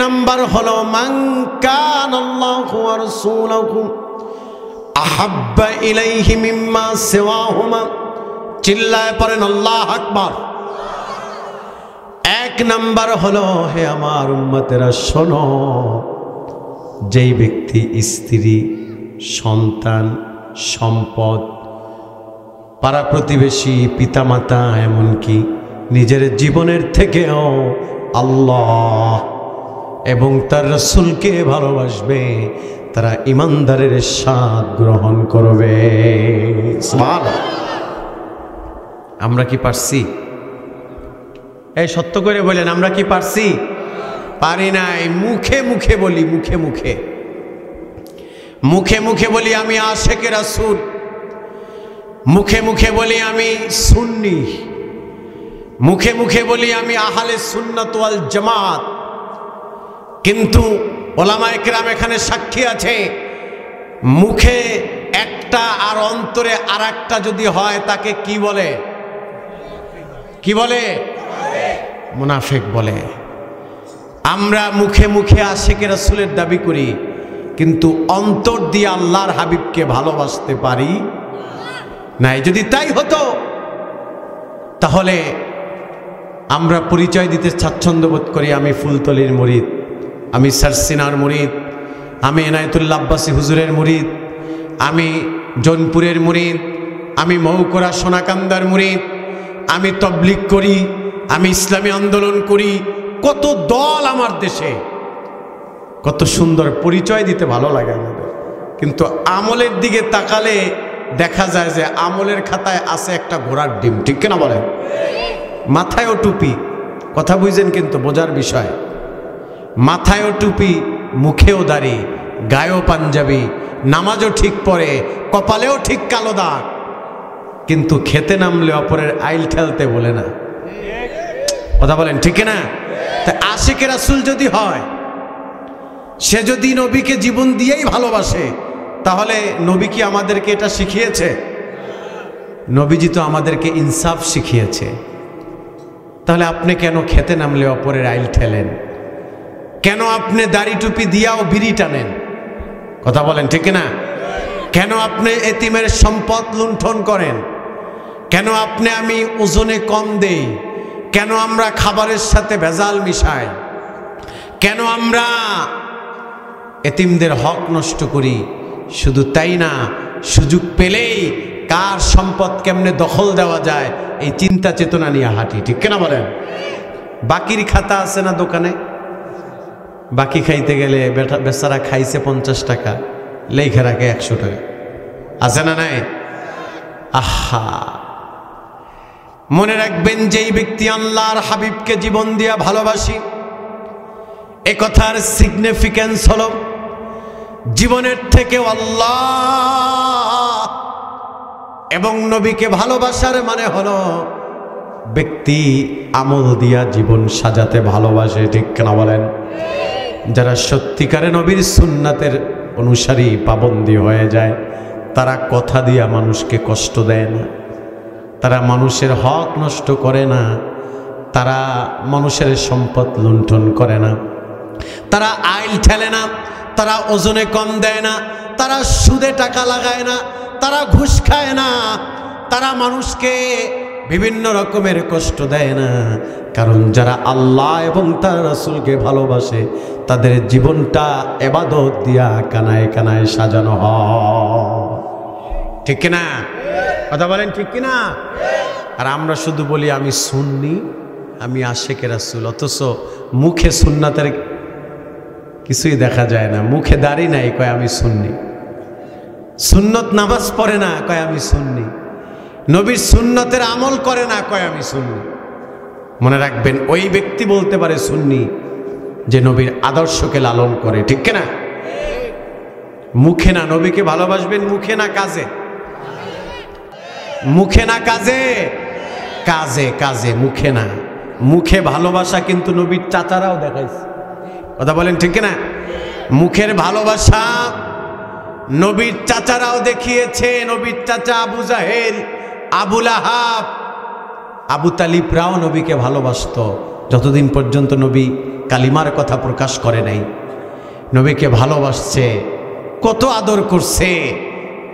Number হলো মান কানাল্লাহু ওয়া রাসূলুহু আহাব্বা ইলাইহি মিম্মা সিওয়াহুমা। চিল্লায় পড়েন আল্লাহু আকবার। এক নাম্বার হলো, হে আমার উম্মতেরা শোনো, যেই ব্যক্তি স্ত্রী, সন্তান, সম্পদ, পাড়া প্রতিবেশী, পিতামাতা, এমনকি নিজের জীবনের থেকেও আল্লাহ এবং তার রাসূলকে ভালোবাসবে, তারা ঈমানদারের স্বাদ গ্রহণ করবে। সুবহানাল্লাহ। আমরা কি পারছি? এই সত্য করে বলেন, আমরা কি পারছি? পারি নাই। মুখে মুখে বলি, মুখে মুখে মুখে মুখে বলি আমি আশেকে রাসূল, মুখে মুখে বলি আমি সুন্নি, মুখে মুখে বলি আমি আহলে সুন্নাত ওয়াল জামাত, কিন্তু ওলামায়ে কেরাম এখানে সাক্ষী আছে, মুখে একটা আর অন্তরে আর একটা যদি হয় তাকে কি বলে? কি বলে? মুনাফিক বলে। আমরা মুখে মুখে আশেকে রাসূলের দাবি করি, কিন্তু অন্তর দিয়ে আল্লাহর হাবিবকে ভালোবাসতে পারি না। যদি তাই হতো তাহলে আমরা পরিচয় দিতে স্বাচ্ছন্দ্য বোধ করি, আমি ফুলতলির মুরিদ, আমি সারসিনার মুরিদ, আমি এনায়েতুল্লাহ আব্বাসী হুজুরের মুরিদ, আমি জৌনপুরের মুরিদ, আমি মৌকরা সোনাকান্দার মুরিদ, আমি তবলিগ করি, আমি ইসলামী আন্দোলন করি। কত দল আমার দেশে, কত সুন্দর পরিচয় দিতে ভালো লাগে আমাদের, কিন্তু আমলের দিকে তাকালে দেখা যায় যে আমলের খাতায় আছে একটা ঘোড়ার ডিম। ঠিক কিনা বলেন? মাথায়ও টুপি, কথা বুঝছেন কিন্তু বোঝার বিষয়, মাথায়ও টুপি, মুখেও দাড়ি, গায়েও পাঞ্জাবি, নামাজও ঠিক পড়ে, কপালেও ঠিক কালো দাগ, কিন্তু খেতে নামলে অপরের আইল ঠেলতে বলে না। কথা বলেন ঠিক না? তা আশিকে রাসূল যদি হয়, সে যদি নবীকে জীবন দিয়েই ভালোবাসে, তাহলে নবী কি আমাদেরকে এটা শিখিয়েছে? নবীজি তো আমাদেরকে ইনসাফ শিখিয়েছে। তাহলে আপনি কেন খেতে নামলে অপরের আইল ঠেলেন? কেন আপনি দাড়ি টুপি দিয়াও বিড়ি টানেন? কথা বলেন ঠিক না? কেন আপনি এতিমের সম্পদ লুণ্ঠন করেন? কেন আপনি আমি ওজনে কম দেই? কেন আমরা খাবারের সাথে ভেজাল মিশাই? কেন আমরা এতিমদের হক নষ্ট করি? শুধু তাই না, সুযোগ পেলেই কার সম্পদ কেমনে দখল দেওয়া যায় এই চিন্তা চেতনা নিয়ে হাঁটি। ঠিক কিনা বলেন? বাকির খাতা আছে না দোকানে, বাকি খাইতে গেলে বেচারা খাইছে 50 টাকা, লেখা রাখে 100 টাকা, আছে না নাই? আহা, মনে রাখবেন, যেই ব্যক্তি আল্লাহর হাবিবকে জীবন দিয়া ভালোবাসি, এ কথার সিগনিফিকেন্স হলো জীবনের থেকে আল্লাহ এবং নবীকে ভালোবাসার মানে হলো ব্যক্তি আমল দিয়া জীবন সাজাতে ভালোবাসে। ঠিক না বলেন? যারা সত্যিকারে নবীর সুন্নাতের অনুসারী, পাবন্দী হয়ে যায়, তারা কথা দিয়া মানুষকে কষ্ট দেয় না, তারা মানুষের হক নষ্ট করে না, তারা মানুষের সম্পদ লুণ্ঠন করে না, তারা আইল ঠেলে না, তারা ওজনে কম দেয় না, তারা সুদে টাকা লাগায় না, তারা ঘুষ খায় না, তারা মানুষকে বিভিন্ন রকমের কষ্ট দেয় না। কারণ যারা আল্লাহ এবং তার রাসূলকে ভালোবাসে, তাদের জীবনটা ইবাদত দিয়া কানায় কানায় সাজানো হয়। ঠিক কিনা? কথা বলেন ঠিক কিনা? আর আমরা শুধু বলি আমি সুন্নি, আমি আশেকে রাসূল, অথচ মুখে সুন্নাতের কিছুই দেখা যায় না। মুখে দাড়ি নাই, কয় আমি সুন্নি। সুন্নত নামাজ পড়ে না, কয় আমি সুন্নি। নবীর সুন্নতের আমল করে না, কয় আমি সুন্নি। মনে রাখবেন, ওই ব্যক্তি বলতে পারে সুন্নি যে নবীর আদর্শকে লালন করে। ঠিক কিনা? মুখে না, নবীকে ভালোবাসবেন মুখে না কাজে, মুখে না কাজে, কাজে কাজে, মুখে না। মুখে ভালোবাসা কিন্তু নবীর চাচারাও দেখাইছে। কথা বলেন ঠিক না? মুখের ভালোবাসা নবীর চাচারাও দেখিয়েছে। নবীর চাচা আবু জাহেল, আবু লাহাব, আবু তালিবরাও নবীকে ভালোবাসতো। যতদিন পর্যন্ত নবী কালিমার কথা প্রকাশ করে নাই, নবীকে ভালোবাসছে, কত আদর করছে,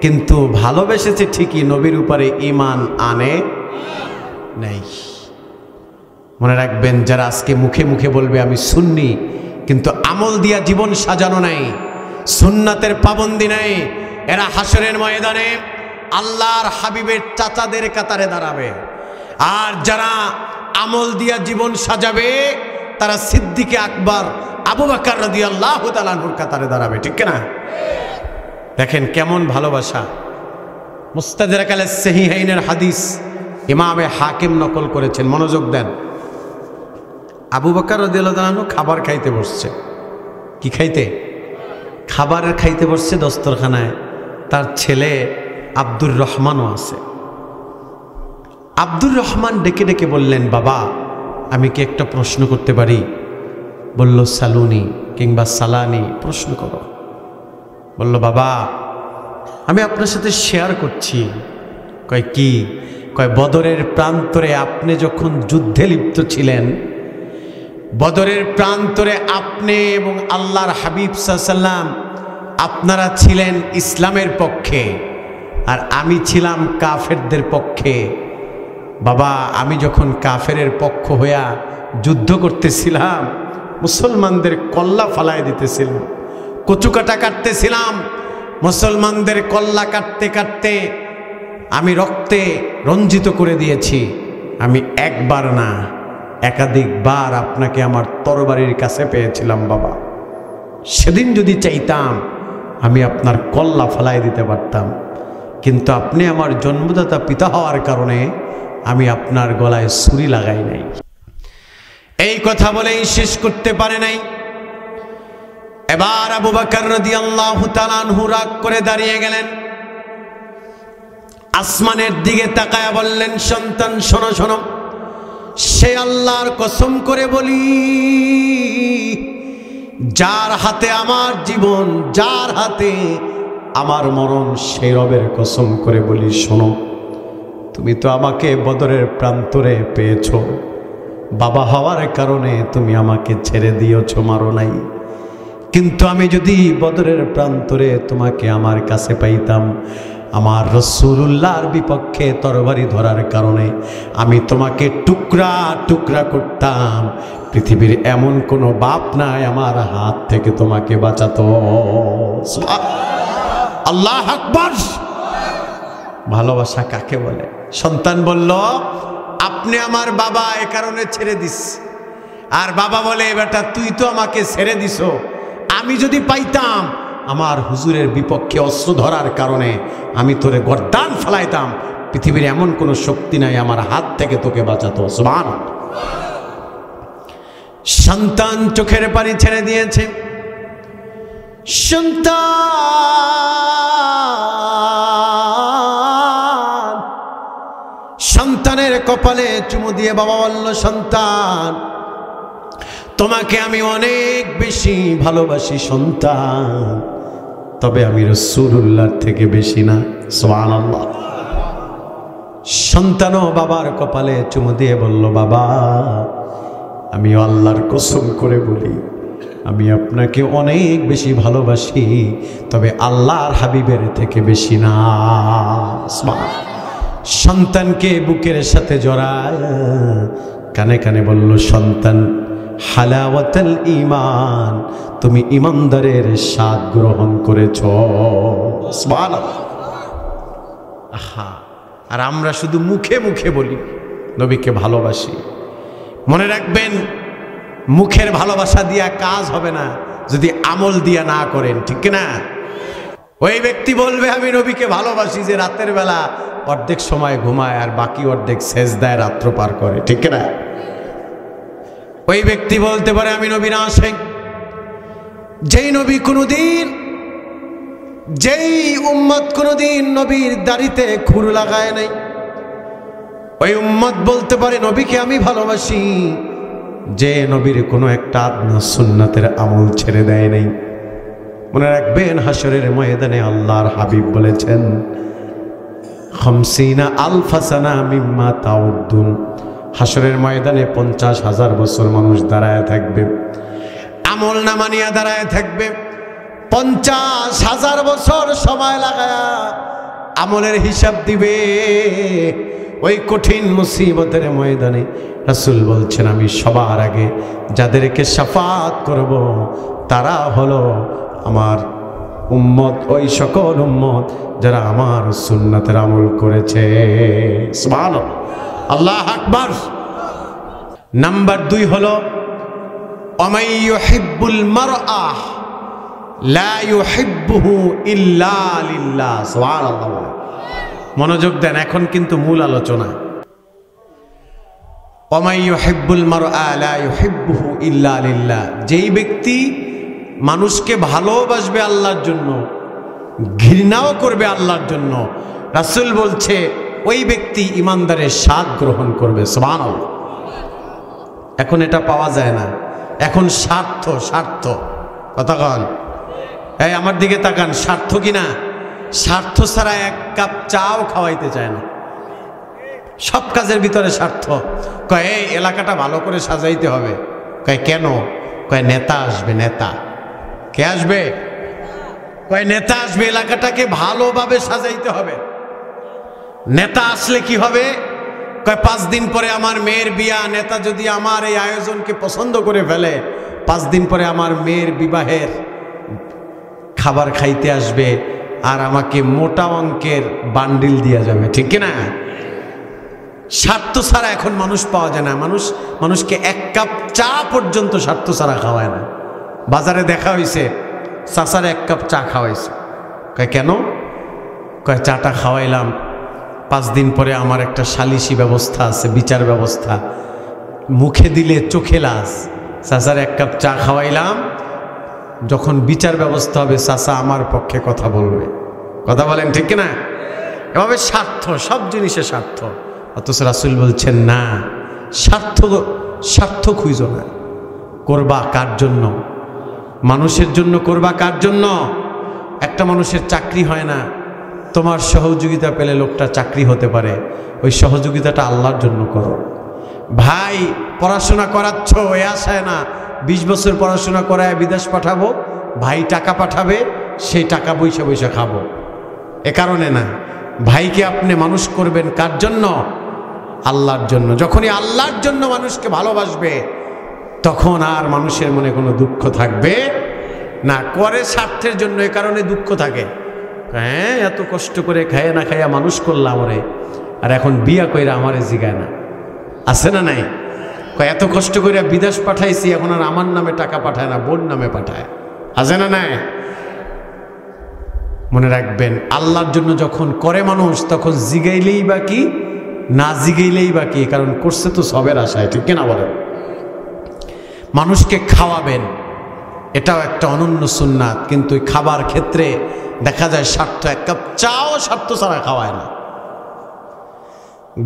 কিন্তু ভালোবেসেছে ঠিকই, নবীর উপরে ঈমান আনে নাই। মনে রাখবেন, যারা আজকে মুখে মুখে বলবে আমি সুন্নি, কিন্তু আমল দিয়া জীবন সাজানো নাই, সুন্নাতের পাবন্দি নাই, এরা হাসরের ময়দানে আল্লাহর হাবিবের চাচাদের কাতারে দাঁড়াবে। আর যারা আমল দিয়া জীবন সাজাবে তারা সিদ্দিকে আকবর আবু বকর রাদিয়াল্লাহু তাআলা আনহুর কাতারে দাঁড়াবে। ঠিক না? দেখেন কেমন ভালোবাসা। মুস্তাদরাক আলাস সহিহাইনের হাদিস ইমামে হাকিম নকল করেছেন, মনোযোগ দেন। আবু বকর রাদিয়াল্লাহু তাআলা আনহু খাবার খাইতে বসছে। কি খাইতে? খাবার খাইতে বসছে দস্তরখানায়। তার ছেলে আব্দুর রহমানও আছে। আব্দুর রহমান ডেকে ডেকে বললেন, বাবা আমি কি একটা প্রশ্ন করতে পারি? বলল, সালুনি কিংবা সালানি, প্রশ্ন করো। বলল, বাবা আমি আপনার সাথে শেয়ার করছি। কয় কি? কয় বদরের প্রান্তরে আপনি যখন যুদ্ধে লিপ্ত ছিলেন, বদরের প্রান্তরে আপনি এবং আল্লাহর হাবিব সাল্লাল্লাহু আলাইহি ওয়াসাল্লাম আপনারা ছিলেন ইসলামের পক্ষে, আর আমি ছিলাম কাফেরদের পক্ষে। বাবা আমি যখন কাফেরের পক্ষ হইয়া যুদ্ধ করতেছিলাম, মুসলমানদের কল্লা ফালায় দিতেছিলাম, কচুকাটা কাটতেছিলাম, মুসলমানদের কল্লা কাটতে কাটতে আমি রক্তে রঞ্জিত করে দিয়েছি। আমি একবার না একাধিকবার আপনাকে আমার তরবারির কাছে পেয়েছিলাম বাবা। সেদিন যদি চাইতাম আমি আপনার কল্লা ফালায় দিতে পারতাম, কিন্তু আপনি আমার জন্মদাতা পিতা হওয়ার কারণে আমি আপনার গলায় ছুরি লাগাই নাই। এই কথা বলেই শেষ করতে পারে নাই। এবার আবু বকর রাদিয়াল্লাহু তাআলা আনহু রাগ করে দাঁড়িয়ে গেলেন, আসমানের দিকে তাকায়া বললেন, সন্তান শোনো শোনো, সে আল্লাহর কসম করে বলি যার হাতে আমার জীবন, যার হাতে আমার মরণ, সেই রবের কসম করে বলি, শোনো তুমি তো আমাকে বদরের প্রান্তরে পেয়েছ, বাবা হওয়ার কারণে তুমি আমাকে ছেড়ে দিয়েছ, মারো নাই। কিন্তু আমি যদি বদরের প্রান্তরে তোমাকে আমার কাছে পাইতাম, আমার রাসূলুল্লাহর বিপক্ষে তরবারি ধরার কারণে আমি তোমাকে টুকরা টুকরা করতাম। পৃথিবীর এমন কোনো বাপ নাই আমার হাত থেকে তোমাকে বাঁচাতো। আল্লাহু আকবার। ভালোবাসা কাকে বলে? সন্তান বলল, আপনি আমার বাবা, এ কারণে ছেড়ে দিস। আর বাবা বলে, বেটা তুই তো আমাকে ছেড়ে দিস, আমি যদি পাইতাম আমার হুজুরের বিপক্ষে অস্ত্র ধরার কারণে আমি তোরে গর্দান ফেলাইতাম, পৃথিবীর এমন কোনো শক্তি নাই আমার হাত থেকে তোকে বাঁচাতো। সুবহানাল্লাহ। সন্তান চোখের পানি ছেড়ে দিয়েছে। সন্তানের কপালে চুমু দিয়ে বাবা বলল, সন্তান তোমাকে আমি অনেক বেশি ভালোবাসি সন্তান, তবে আমি রাসূলুল্লাহর থেকে বেশি না। সুবহানাল্লাহ। সন্তানও বাবার কপালে চুমু দিয়ে বলল, বাবা আমি আল্লাহর কসম করে বলি আমি আপনাকে অনেক বেশি ভালোবাসি, তবে আল্লাহর হাবিবের থেকে বেশি না। সন্তানকে বুকের সাথে জড়ায় কানে কানে বলল, সন্তান হালাওয়াতুল ঈমান, তুমি ঈমানদারের স্বাদ গ্রহণ করেছ। সুবহানাল্লাহ। আহা, আর আমরা শুধু মুখে মুখে বলি নবীকে ভালোবাসি। মনে রাখবেন, মুখের ভালোবাসা দিয়া কাজ হবে না যদি আমল দিয়া না করেন, ঠিক না? ওই ব্যক্তি বলবে আমি নবীকে ভালোবাসি যে রাতের বেলা অর্ধেক সময় ঘুমায় আর বাকি অর্ধেক সেজদায় রাত্র পার করে, ঠিক না? ওই ব্যক্তি বলতে পারে আমি নবীর আশিক, যেই নবী কোনদিন, যেই উম্মত কোনদিন নবীর দাড়িতে খুর লাগায় নাই, ওই উম্মত বলতে পারে নবীকে আমি ভালোবাসি, যে নবীর কোনো একটা সুন্নাতের আমল ছেড়ে দেয় নাই। মনে রাখবেন, হাসরের ময়দানে আল্লাহর হাবিব বলেছেন, 50,000 সানা মিম্মা তাউদ্দুন হাসরের ময়দানে 50,000 বছর মানুষ দাঁড়ায় থাকবে, আমল নামা নিয়ে দাঁড়ায় থাকবে। 50,000 বছর সময় লাগায়া আমলের হিসাব দিবে। ওই কঠিন মুসিবতের ময়দানে রাসূল বলছেন, আমি সবার আগে যাদেরকে শাফাত করব তারা হলো আমার উম্মত, ওই সকল উম্মত যারা আমার সুন্নাতের আমল করেছে। সুবহানাল্লাহ, আল্লাহু আকবার। নাম্বার 2 হলো ওয়ামাই ইউহিব্বুল মারআ লা ইউহিব্বুহু ইল্লা লিল্লাহ। সুবহানাল্লাহ, মনোযোগ দেন, এখন কিন্তু মূল আলোচনা। ওয়ামাই ইউহিব্বুল মারআ লা ইউহিব্বুহু ইল্লা লিল্লাহ, যেই ব্যক্তি মানুষকে ভালোবাসবে আল্লাহর জন্য, ঘৃণাও করবে আল্লাহর জন্য, রাসূল বলছে ওই ব্যক্তি ইমানদারের স্বাদ গ্রহণ করবে। সুবহানাল্লাহ। এখন এটা পাওয়া যায় না, এখন স্বার্থ স্বার্থ কথা কন, এই আমার দিকে তাকান, স্বার্থ কিনা? স্বার্থ ছাড়া এক কাপ চাও খাওয়াইতে চায় না, সব কাজের ভিতরে স্বার্থ। কয় এই এলাকাটা ভালো করে সাজাইতে হবে। কয় কেন? কয় নেতা আসবে। নেতা কে আসবে? কয় নেতা আসবে, এলাকাটাকে ভালোভাবে সাজাইতে হবে। নেতা আসলে কি হবে? কয় 5 দিন পরে আমার মেয়ের বিয়া, নেতা যদি আমার এই আয়োজনকে পছন্দ করে ফেলে 5 দিন পরে আমার মেয়ের বিবাহের খাবার খাইতে আসবে আর আমাকে মোটা অঙ্কের বান্ডিল দিয়া যাবে, ঠিক কিনা? স্বার্থ ছাড়া এখন মানুষ পাওয়া যায় না। মানুষকে এক কাপ চা পর্যন্ত স্বার্থ ছাড়া খাওয়ায় না। বাজারে দেখা হয়েছে চাচার 1 কাপ চা খাওয়াইছে। কয় কেন? কয় চাটা খাওয়াইলাম, 5 দিন পরে আমার একটা সালিশি ব্যবস্থা আছে, বিচার ব্যবস্থা, মুখে দিলে চোখে লাজ। চাচার 1 কাপ চা খাওয়াইলাম, যখন বিচার ব্যবস্থা হবে চাচা আমার পক্ষে কথা বলবে। কথা বলেন ঠিক কিনা? এভাবে স্বার্থ, সব জিনিসে স্বার্থ। অথচ রাসূল বলছেন না, স্বার্থ খুঁজো না, করবা কার জন্য? মানুষের জন্য করবা। কার জন্য? একটা মানুষের চাকরি হয় না, তোমার সহযোগিতা পেলে লোকটা চাকরি হতে পারে, ওই সহযোগিতাটা আল্লাহর জন্য করো। ভাই পড়াশোনা করাচ্ছ, এ আশায় না 20 বছর পড়াশোনা করায় বিদেশ পাঠাবো, ভাই টাকা পাঠাবে, সেই টাকা বৈশা বৈশা খাবো, এ কারণে না। ভাইকে আপনি মানুষ করবেন কার জন্য? আল্লাহর জন্য। যখনই আল্লাহর জন্য মানুষকে ভালোবাসবে তখন আর মানুষের মনে কোনো দুঃখ থাকবে না। করে স্বার্থের জন্য, এ কারণে দুঃখ থাকে। হ্যাঁ, এত কষ্ট করে খাইয়া না খাইয়া মানুষ করলাম আমারে, আর এখন বিয়া কইরা আমারে জিগায় না, আছে না নাই? এত কষ্ট করে বিদেশ পাঠাইছি, এখন আর আমার নামে টাকা পাঠায় না, বোন নামে পাঠায়, আছে না নাই? মনে রাখবেন, আল্লাহর জন্য যখন করে মানুষ তখন জিগাইলেই বা কি, না জিগাইলেই বা কি, কারণ করছে তো সবের আশায়, ঠিক কিনা বলেন? মানুষকে খাওয়াবেন, এটাও একটা অনন্য সুন্নাত, কিন্তু খাবার ক্ষেত্রে দেখা যায় স্বার্থ। 1 কাপ চাও স্বার্থ ছাড়া খাওয়ায় না।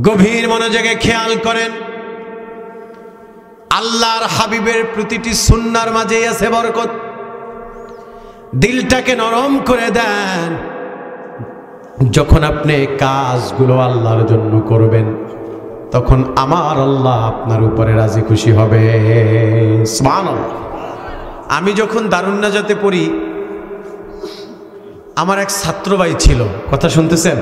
গভীর মনোযোগে খেয়াল করেন, আল্লাহর হাবিবের প্রতিটি সুন্নার মাঝেই আছে বরকত। দিলটাকে নরম করে দেন। যখন আপনি কাজগুলো আল্লাহর জন্য করবেন তখন আমার আল্লাহ আপনার উপরে রাজি খুশি হবে। সুবহানাল্লাহ। আমি যখন দারুন নাজাতে পড়ি, আমার এক ছাত্র ভাই ছিল, কথা শুনতেছেন?